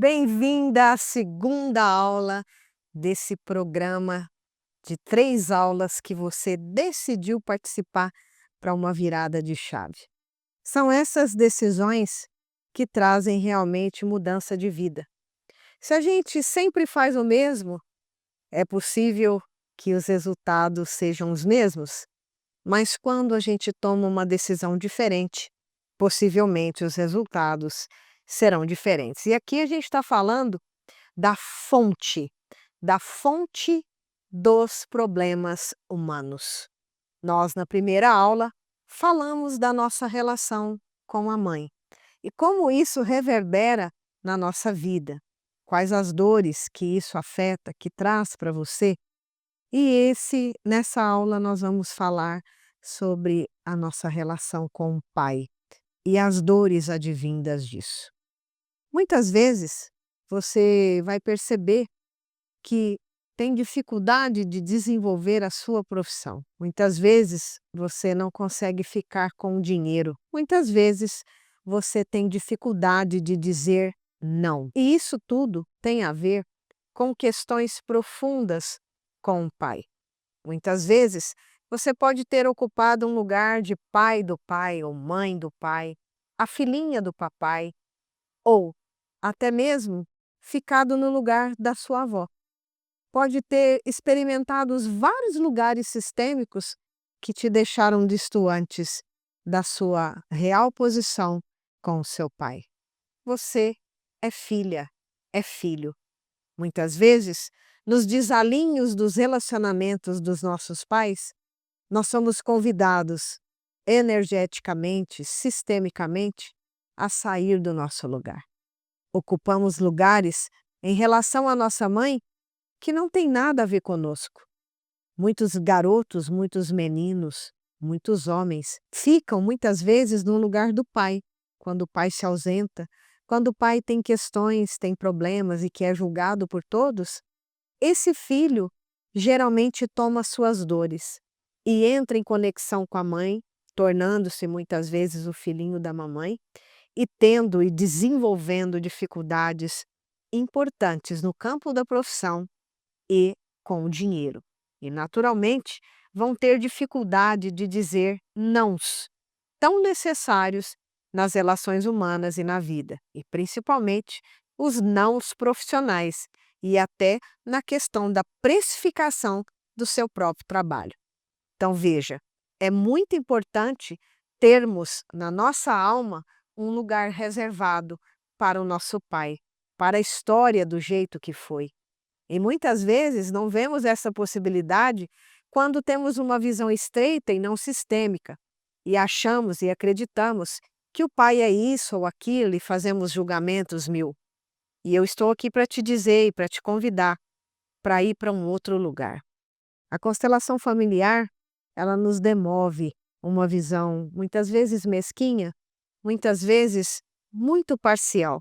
Bem-vinda à segunda aula desse programa de 3 aulas que você decidiu participar para uma virada de chave. São essas decisões que trazem realmente mudança de vida. Se a gente sempre faz o mesmo, é possível que os resultados sejam os mesmos, mas quando a gente toma uma decisão diferente, possivelmente os resultados serão diferentes. E aqui a gente está falando da da fonte dos problemas humanos. Nós, na primeira aula, falamos da nossa relação com a mãe e como isso reverbera na nossa vida, quais as dores que isso afeta, que traz para você. E nessa aula nós vamos falar sobre a nossa relação com o pai e as dores advindas disso. Muitas vezes você vai perceber que tem dificuldade de desenvolver a sua profissão. Muitas vezes você não consegue ficar com o dinheiro. Muitas vezes você tem dificuldade de dizer não. E isso tudo tem a ver com questões profundas com o pai. Muitas vezes você pode ter ocupado um lugar de pai do pai ou mãe do pai, a filhinha do papai, ou até mesmo ficado no lugar da sua avó. Pode ter experimentado os vários lugares sistêmicos que te deixaram distantes da sua real posição com o seu pai. Você é filha, é filho. Muitas vezes, nos desalinhos dos relacionamentos dos nossos pais, nós somos convidados energeticamente, sistemicamente, a sair do nosso lugar. Ocupamos lugares em relação à nossa mãe que não tem nada a ver conosco. Muitos garotos, muitos meninos, muitos homens ficam muitas vezes no lugar do pai, quando o pai se ausenta, quando o pai tem questões, tem problemas e que é julgado por todos. Esse filho geralmente toma suas dores e entra em conexão com a mãe, tornando-se muitas vezes o filhinho da mamãe e tendo e desenvolvendo dificuldades importantes no campo da profissão e com o dinheiro. E, naturalmente, vão ter dificuldade de dizer nãos, tão necessários nas relações humanas e na vida, e principalmente os nãos profissionais e até na questão da precificação do seu próprio trabalho. Então, veja, é muito importante termos na nossa alma um lugar reservado para o nosso pai, para a história do jeito que foi. E muitas vezes não vemos essa possibilidade quando temos uma visão estreita e não sistêmica, e achamos e acreditamos que o pai é isso ou aquilo e fazemos julgamentos mil. E eu estou aqui para te dizer e para te convidar para ir para um outro lugar. A constelação familiar, ela nos demove uma visão muitas vezes mesquinha, muitas vezes muito parcial.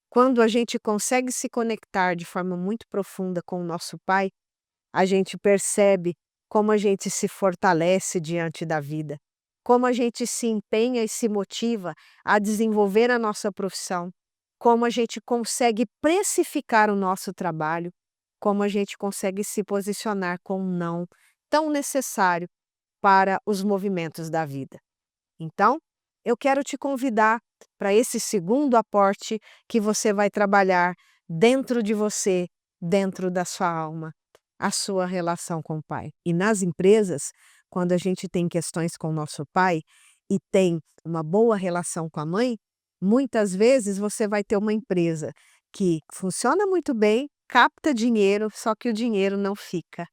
Quando a gente consegue se conectar de forma muito profunda com o nosso pai, a gente percebe como a gente se fortalece diante da vida, como a gente se empenha e se motiva a desenvolver a nossa profissão, como a gente consegue precificar o nosso trabalho, como a gente consegue se posicionar com um não tão necessário para os movimentos da vida. Então, eu quero te convidar para esse segundo aporte que você vai trabalhar dentro de você, dentro da sua alma, a sua relação com o pai. E nas empresas, quando a gente tem questões com o nosso pai e tem uma boa relação com a mãe, muitas vezes você vai ter uma empresa que funciona muito bem, capta dinheiro, só que o dinheiro não fica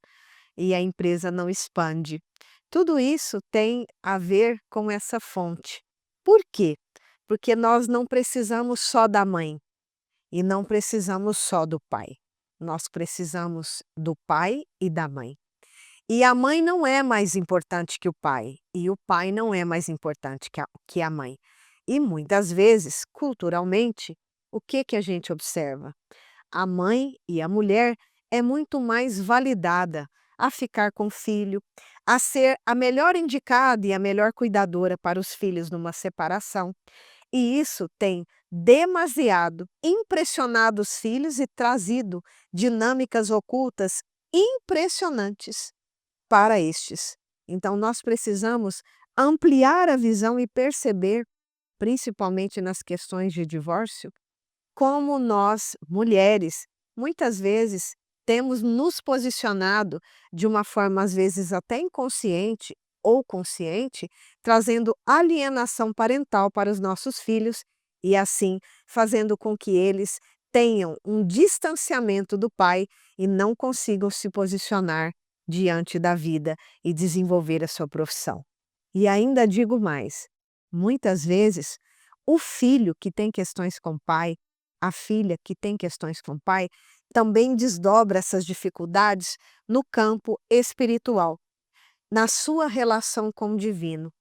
e a empresa não expande. Tudo isso tem a ver com essa fonte. Por quê? Porque nós não precisamos só da mãe e não precisamos só do pai. Nós precisamos do pai e da mãe. E a mãe não é mais importante que o pai, e o pai não é mais importante que a mãe. E muitas vezes, culturalmente, o que que a gente observa? A mãe e a mulher é muito mais validada a ficar com o filho, a ser a melhor indicada e a melhor cuidadora para os filhos numa separação. E isso tem demasiado impressionado os filhos e trazido dinâmicas ocultas impressionantes para estes. Então, nós precisamos ampliar a visão e perceber, principalmente nas questões de divórcio, como nós, mulheres, muitas vezes temos nos posicionado de uma forma, às vezes, até inconsciente ou consciente, trazendo alienação parental para os nossos filhos e, assim, fazendo com que eles tenham um distanciamento do pai e não consigam se posicionar diante da vida e desenvolver a sua profissão. E ainda digo mais: muitas vezes, o filho que tem questões com o pai, a filha que tem questões com o pai, também desdobra essas dificuldades no campo espiritual, na sua relação com o divino,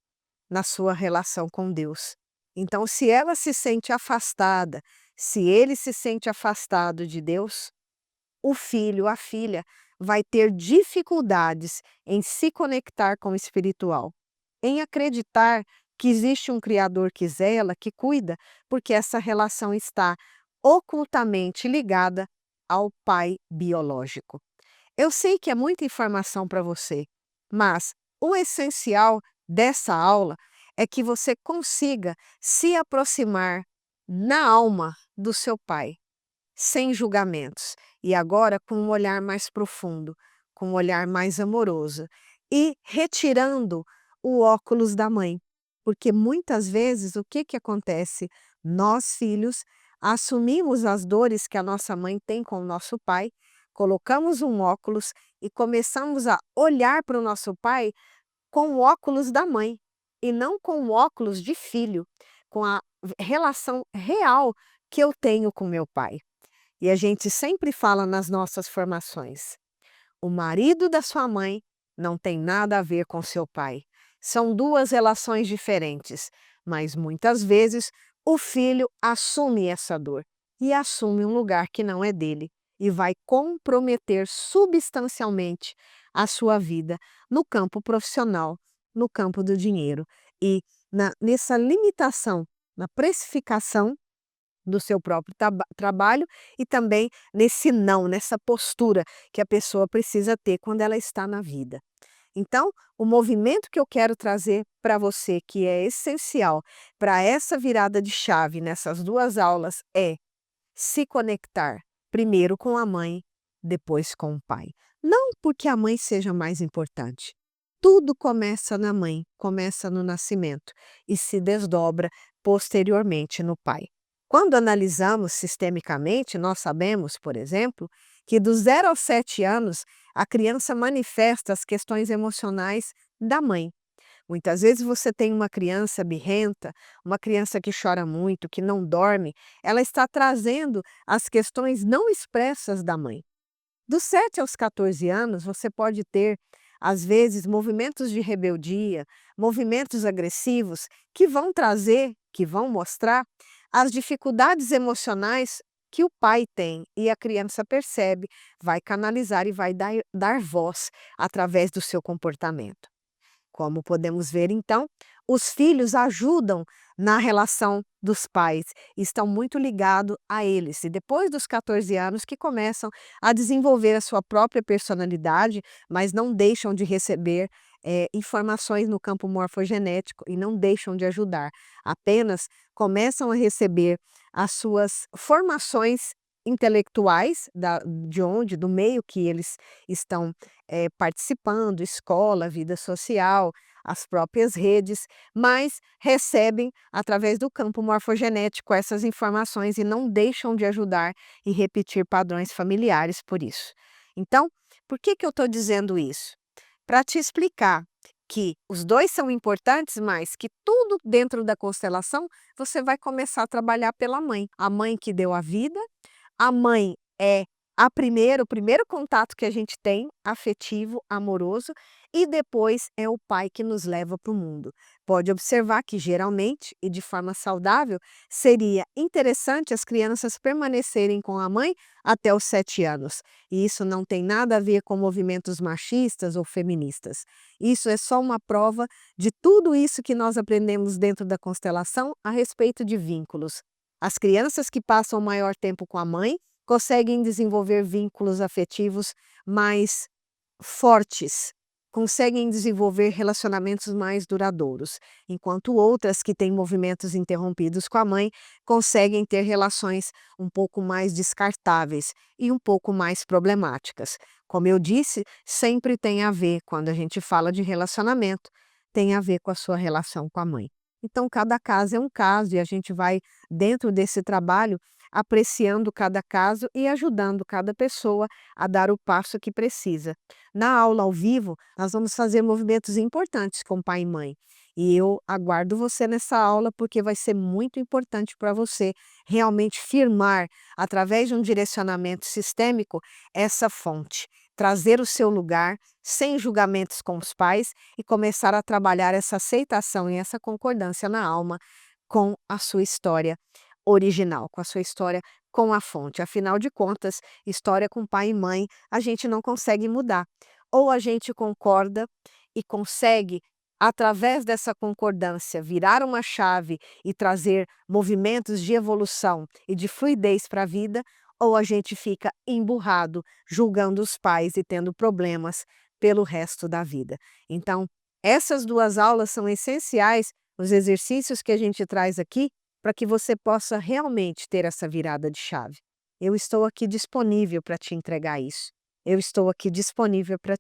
na sua relação com Deus. Então, se ela se sente afastada, se ele se sente afastado de Deus, o filho, a filha, vai ter dificuldades em se conectar com o espiritual, em acreditar que existe um Criador que zela, que cuida, porque essa relação está ocultamente ligada ao pai biológico. Eu sei que é muita informação para você, mas o essencial dessa aula é que você consiga se aproximar na alma do seu pai, sem julgamentos, e agora com um olhar mais profundo, com um olhar mais amoroso e retirando o óculos da mãe. Porque muitas vezes o que acontece? Nós, filhos, assumimos as dores que a nossa mãe tem com o nosso pai, colocamos um óculos e começamos a olhar para o nosso pai com o óculos da mãe e não com o óculos de filho, com a relação real que eu tenho com meu pai. E a gente sempre fala nas nossas formações: o marido da sua mãe não tem nada a ver com seu pai. São duas relações diferentes, mas muitas vezes o filho assume essa dor e assume um lugar que não é dele e vai comprometer substancialmente a sua vida no campo profissional, no campo do dinheiro e nessa limitação, na precificação do seu próprio trabalho e também nesse não, nessa postura que a pessoa precisa ter quando ela está na vida. Então, o movimento que eu quero trazer para você, que é essencial para essa virada de chave nessas duas aulas, é se conectar primeiro com a mãe, depois com o pai. Não porque a mãe seja mais importante. Tudo começa na mãe, começa no nascimento e se desdobra posteriormente no pai. Quando analisamos sistemicamente, nós sabemos, por exemplo, que dos 0 aos 7 anos, a criança manifesta as questões emocionais da mãe. Muitas vezes você tem uma criança birrenta, uma criança que chora muito, que não dorme, ela está trazendo as questões não expressas da mãe. Dos 7 aos 14 anos, você pode ter, às vezes, movimentos de rebeldia, movimentos agressivos que vão trazer, que vão mostrar as dificuldades emocionais que o pai tem e a criança percebe, vai canalizar e vai dar voz através do seu comportamento. Como podemos ver, então, os filhos ajudam na relação dos pais, estão muito ligados a eles. E depois dos 14 anos que começam a desenvolver a sua própria personalidade, mas não deixam de receber informações no campo morfogenético e não deixam de ajudar. Apenas começam a receber as suas formações intelectuais do meio que eles estão participando, escola, vida social, as próprias redes, mas recebem através do campo morfogenético essas informações e não deixam de ajudar e repetir padrões familiares por isso. Então, por que eu estou dizendo isso? Para te explicar que os dois são importantes, mas que tudo dentro da constelação você vai começar a trabalhar pela mãe. A mãe que deu a vida, a mãe é o primeiro contato que a gente tem, afetivo, amoroso, e depois é o pai que nos leva para o mundo. Pode observar que geralmente, e de forma saudável, seria interessante as crianças permanecerem com a mãe até os 7 anos. E isso não tem nada a ver com movimentos machistas ou feministas. Isso é só uma prova de tudo isso que nós aprendemos dentro da constelação a respeito de vínculos. As crianças que passam maior tempo com a mãe conseguem desenvolver vínculos afetivos mais fortes, conseguem desenvolver relacionamentos mais duradouros, enquanto outras que têm movimentos interrompidos com a mãe conseguem ter relações um pouco mais descartáveis e um pouco mais problemáticas. Como eu disse, sempre tem a ver, quando a gente fala de relacionamento, tem a ver com a sua relação com a mãe. Então, cada caso é um caso e a gente vai, dentro desse trabalho, apreciando cada caso e ajudando cada pessoa a dar o passo que precisa. Na aula ao vivo, nós vamos fazer movimentos importantes com pai e mãe. E eu aguardo você nessa aula porque vai ser muito importante para você realmente firmar, através de um direcionamento sistêmico, essa fonte. Trazer o seu lugar, sem julgamentos com os pais, e começar a trabalhar essa aceitação e essa concordância na alma com a sua história original, com a sua história com a fonte. Afinal de contas, história com pai e mãe, a gente não consegue mudar. Ou a gente concorda e consegue, através dessa concordância, virar uma chave e trazer movimentos de evolução e de fluidez para a vida, ou a gente fica emburrado, julgando os pais e tendo problemas pelo resto da vida. Então, essas duas aulas são essenciais, os exercícios que a gente traz aqui, para que você possa realmente ter essa virada de chave. Eu estou aqui disponível para te entregar isso. Eu estou aqui disponível para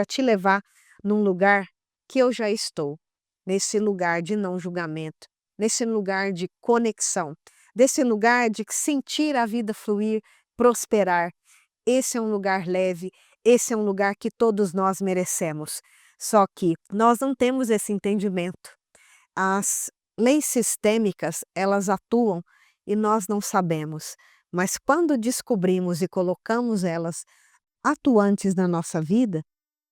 te levar num lugar que eu já estou, nesse lugar de não julgamento, nesse lugar de conexão, desse lugar de sentir a vida fluir, prosperar. Esse é um lugar leve, esse é um lugar que todos nós merecemos. Só que nós não temos esse entendimento. As leis sistêmicas, elas atuam e nós não sabemos, mas quando descobrimos e colocamos elas atuantes na nossa vida,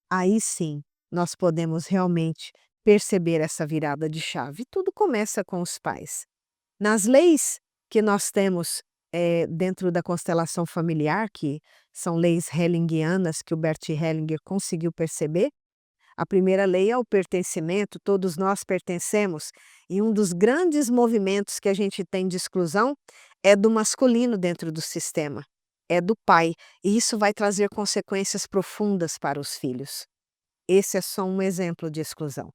aí sim nós podemos realmente perceber essa virada de chave. Tudo começa com os pais. Nas leis que nós temos dentro da constelação familiar, que são leis hellingianas que o Bert Hellinger conseguiu perceber, a primeira lei é o pertencimento, todos nós pertencemos, e um dos grandes movimentos que a gente tem de exclusão é do masculino dentro do sistema, é do pai, e isso vai trazer consequências profundas para os filhos. Esse é só um exemplo de exclusão.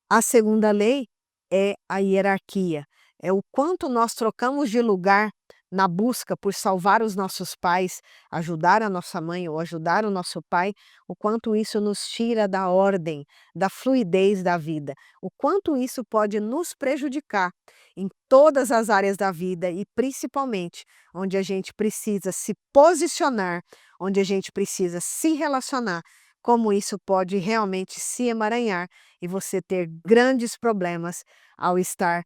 A segunda lei é a hierarquia, é o quanto nós trocamos de lugar na busca por salvar os nossos pais, ajudar a nossa mãe ou ajudar o nosso pai, o quanto isso nos tira da ordem, da fluidez da vida, o quanto isso pode nos prejudicar em todas as áreas da vida e principalmente onde a gente precisa se posicionar, onde a gente precisa se relacionar, como isso pode realmente se emaranhar e você ter grandes problemas ao estar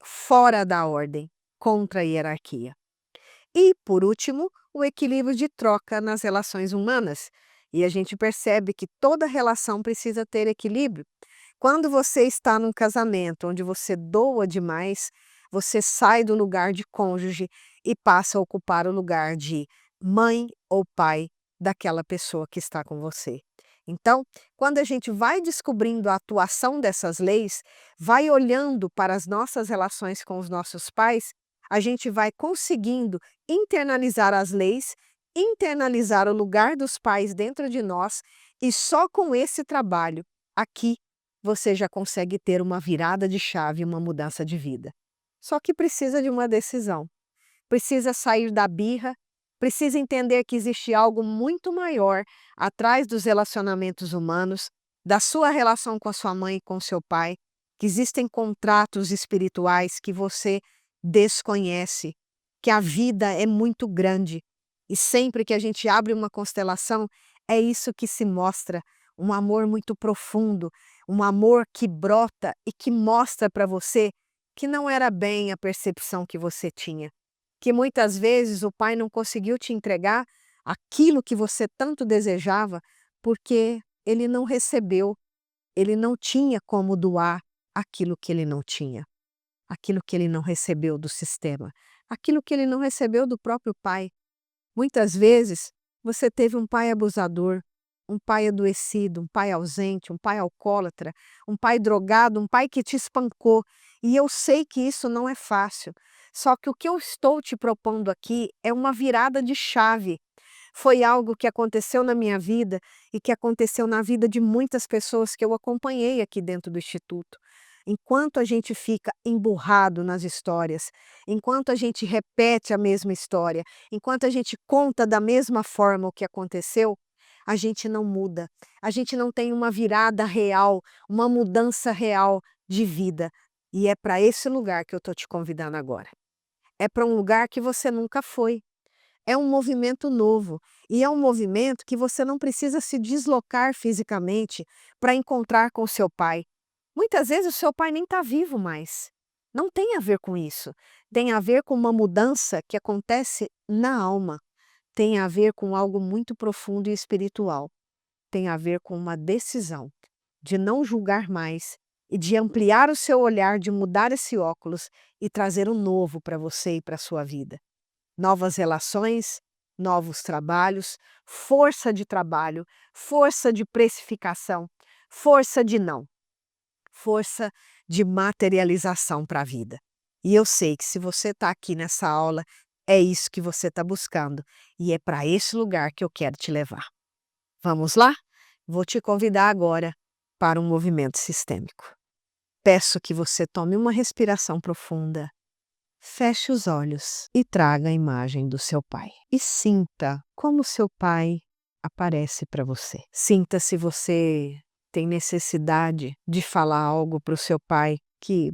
fora da ordem, contra a hierarquia. E, por último, o equilíbrio de troca nas relações humanas. E a gente percebe que toda relação precisa ter equilíbrio. Quando você está num casamento onde você doa demais, você sai do lugar de cônjuge e passa a ocupar o lugar de mãe ou pai daquela pessoa que está com você. Então, quando a gente vai descobrindo a atuação dessas leis, vai olhando para as nossas relações com os nossos pais, a gente vai conseguindo internalizar as leis, internalizar o lugar dos pais dentro de nós, e só com esse trabalho aqui você já consegue ter uma virada de chave, uma mudança de vida. Só que precisa de uma decisão. Precisa sair da birra, precisa entender que existe algo muito maior atrás dos relacionamentos humanos, da sua relação com a sua mãe e com seu pai, que existem contratos espirituais que você desconhece, que a vida é muito grande e sempre que a gente abre uma constelação, é isso que se mostra, um amor muito profundo, um amor que brota e que mostra para você que não era bem a percepção que você tinha, que muitas vezes o pai não conseguiu te entregar aquilo que você tanto desejava, porque ele não recebeu, ele não tinha como doar aquilo que ele não tinha, aquilo que ele não recebeu do sistema, aquilo que ele não recebeu do próprio pai. Muitas vezes você teve um pai abusador, um pai adoecido, um pai ausente, um pai alcoólatra, um pai drogado, um pai que te espancou. E eu sei que isso não é fácil. Só que o que eu estou te propondo aqui é uma virada de chave. Foi algo que aconteceu na minha vida e que aconteceu na vida de muitas pessoas que eu acompanhei aqui dentro do instituto. Enquanto a gente fica emburrado nas histórias, enquanto a gente repete a mesma história, enquanto a gente conta da mesma forma o que aconteceu, a gente não muda. A gente não tem uma virada real, uma mudança real de vida. E é para esse lugar que eu estou te convidando agora. É para um lugar que você nunca foi. É um movimento novo e é um movimento que você não precisa se deslocar fisicamente para encontrar com o seu pai. Muitas vezes o seu pai nem está vivo mais. Não tem a ver com isso. Tem a ver com uma mudança que acontece na alma. Tem a ver com algo muito profundo e espiritual. Tem a ver com uma decisão de não julgar mais e de ampliar o seu olhar, de mudar esse óculos e trazer um novo para você e para a sua vida. Novas relações, novos trabalhos, força de trabalho, força de precificação, força de não, força de materialização para a vida. E eu sei que se você está aqui nessa aula, é isso que você está buscando e é para esse lugar que eu quero te levar. Vamos lá? Vou te convidar agora para um movimento sistêmico. Peço que você tome uma respiração profunda. Feche os olhos e traga a imagem do seu pai. E sinta como seu pai aparece para você. Sinta se você tem necessidade de falar algo para o seu pai que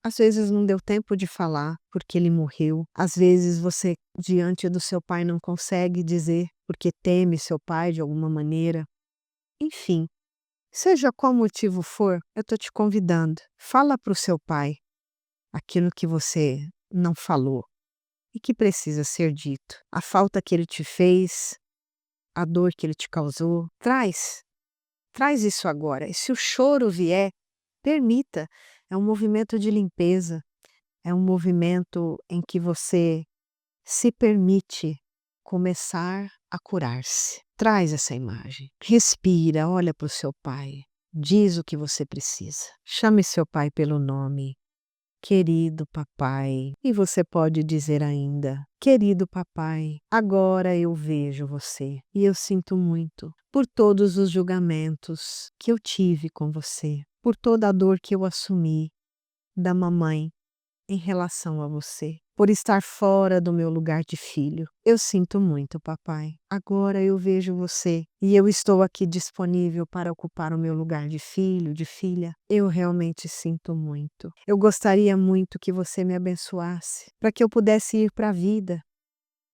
às vezes não deu tempo de falar porque ele morreu. Às vezes você, diante do seu pai, não consegue dizer porque teme seu pai de alguma maneira. Enfim, seja qual motivo for, eu estou te convidando. Fala para o seu pai aquilo que você não falou e que precisa ser dito. A falta que ele te fez, a dor que ele te causou. Traz isso agora. E se o choro vier, permita. É um movimento de limpeza. É um movimento em que você se permite começar a curar-se. Traz essa imagem. Respira, olha para o seu pai. Diz o que você precisa. Chame seu pai pelo nome. Querido papai, e você pode dizer ainda, querido papai, agora eu vejo você e eu sinto muito por todos os julgamentos que eu tive com você, por toda a dor que eu assumi da mamãe em relação a você, por estar fora do meu lugar de filho. Eu sinto muito, papai. Agora eu vejo você e eu estou aqui disponível para ocupar o meu lugar de filho, de filha. Eu realmente sinto muito. Eu gostaria muito que você me abençoasse, para que eu pudesse ir para a vida,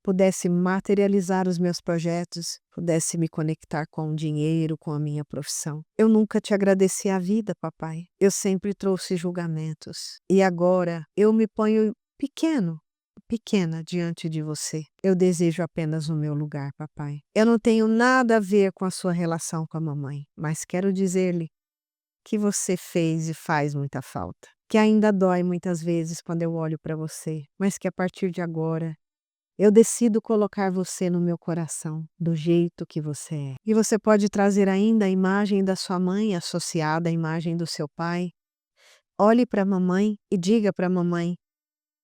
pudesse materializar os meus projetos, pudesse me conectar com o dinheiro, com a minha profissão. Eu nunca te agradeci a vida, papai. Eu sempre trouxe julgamentos. E agora eu me ponho pequena diante de você. Eu desejo apenas o meu lugar, papai. Eu não tenho nada a ver com a sua relação com a mamãe, mas quero dizer-lhe que você fez e faz muita falta. Que ainda dói muitas vezes quando eu olho para você, mas que a partir de agora eu decido colocar você no meu coração, do jeito que você é. E você pode trazer ainda a imagem da sua mãe associada à imagem do seu pai. Olhe para a mamãe e diga para a mamãe: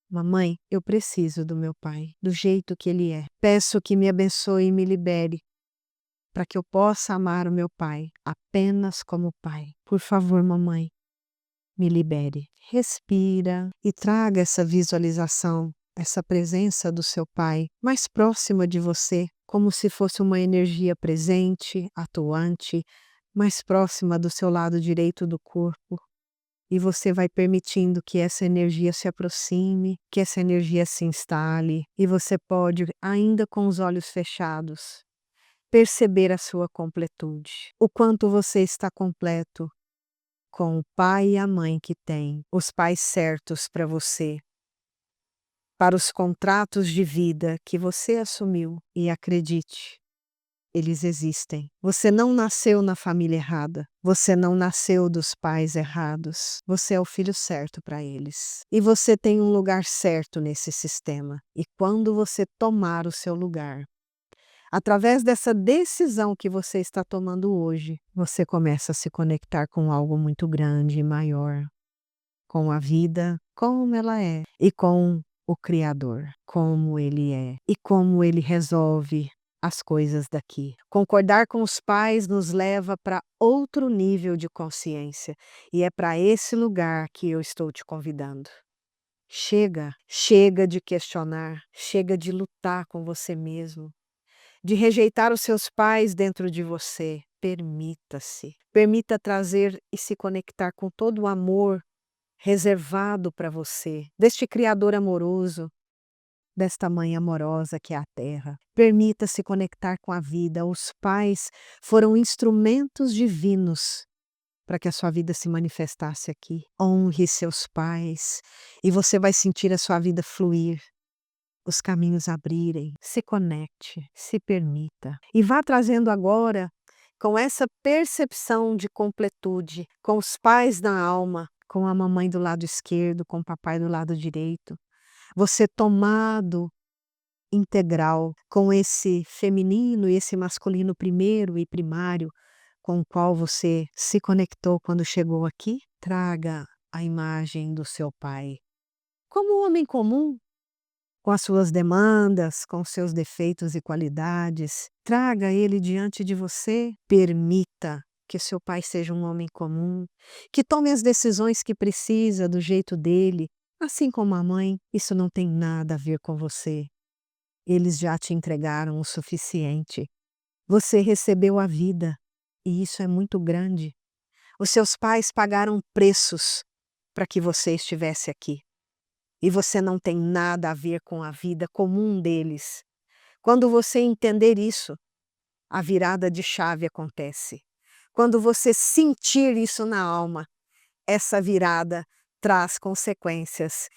mamãe, eu preciso do meu pai, do jeito que ele é. Peço que me abençoe e me libere, para que eu possa amar o meu pai apenas como pai. Por favor, mamãe, me libere. Respira e traga essa visualização, essa presença do seu pai mais próxima de você, como se fosse uma energia presente, atuante, mais próxima do seu lado direito do corpo. E você vai permitindo que essa energia se aproxime, que essa energia se instale, e você pode, ainda com os olhos fechados, perceber a sua completude, o quanto você está completo com o pai e a mãe que tem, os pais certos para você, para os contratos de vida que você assumiu. E acredite, eles existem. Você não nasceu na família errada, você não nasceu dos pais errados, você é o filho certo para eles. E você tem um lugar certo nesse sistema. E quando você tomar o seu lugar, através dessa decisão que você está tomando hoje, você começa a se conectar com algo muito grande e maior, com a vida como ela é e com o Criador, como Ele é e como Ele resolve as coisas daqui. Concordar com os pais nos leva para outro nível de consciência e é para esse lugar que eu estou te convidando. Chega, chega de questionar, chega de lutar com você mesmo, de rejeitar os seus pais dentro de você. Permita-se, permita trazer e se conectar com todo o amor reservado para você, deste Criador amoroso, desta Mãe amorosa que é a Terra. Permita-se conectar com a vida. Os pais foram instrumentos divinos para que a sua vida se manifestasse aqui. Honre seus pais e você vai sentir a sua vida fluir, os caminhos abrirem. Se conecte, se permita e vá trazendo agora, com essa percepção de completude, com os pais na alma, com a mamãe do lado esquerdo, com o papai do lado direito, você tomado integral com esse feminino e esse masculino primeiro e primário, com o qual você se conectou quando chegou aqui, traga a imagem do seu pai como um homem comum, com as suas demandas, com seus defeitos e qualidades. Traga ele diante de você. Permita que seu pai seja um homem comum, que tome as decisões que precisa do jeito dele, assim como a mãe. Isso não tem nada a ver com você. Eles já te entregaram o suficiente. Você recebeu a vida e isso é muito grande. Os seus pais pagaram preços para que você estivesse aqui. E você não tem nada a ver com a vida comum deles. Quando você entender isso, a virada de chave acontece. Quando você sentir isso na alma, essa virada traz consequências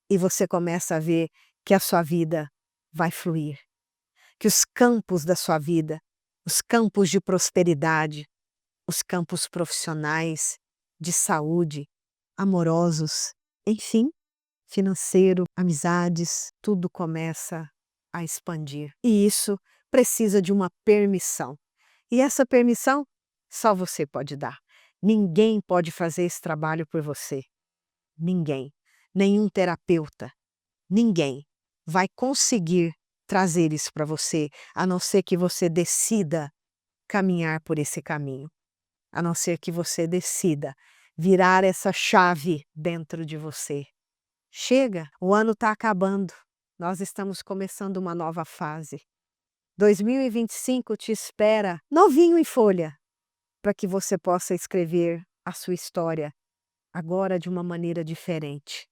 e você começa a ver que a sua vida vai fluir, que os campos da sua vida, os campos de prosperidade, os campos profissionais, de saúde, amorosos, enfim, financeiro, amizades, tudo começa a expandir. E isso precisa de uma permissão. E essa permissão só você pode dar. Ninguém pode fazer esse trabalho por você. Ninguém. Nenhum terapeuta. Ninguém vai conseguir trazer isso para você, a não ser que você decida caminhar por esse caminho. A não ser que você decida virar essa chave dentro de você. Chega, o ano está acabando. Nós estamos começando uma nova fase. 2025 te espera novinho em folha, para que você possa escrever a sua história agora de uma maneira diferente.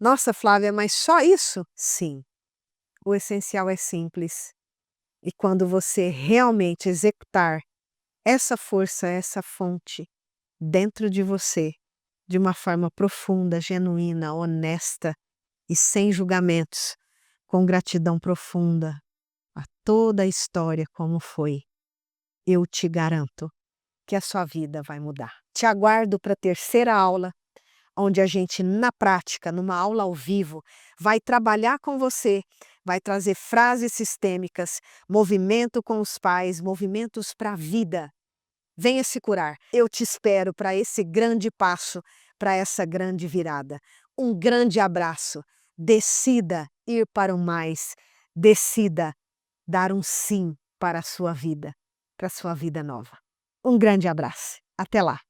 Nossa, Flávia, mas só isso? Sim. O essencial é simples. E quando você realmente executar essa força, essa fonte dentro de você, de uma forma profunda, genuína, honesta e sem julgamentos, com gratidão profunda a toda a história como foi, eu te garanto que a sua vida vai mudar. Te aguardo para a terceira aula, onde a gente, na prática, numa aula ao vivo, vai trabalhar com você, vai trazer frases sistêmicas, movimento com os pais, movimentos para a vida. Venha se curar. Eu te espero para esse grande passo, para essa grande virada. Um grande abraço. Decida ir para o mais. Decida dar um sim para a sua vida nova. Um grande abraço. Até lá.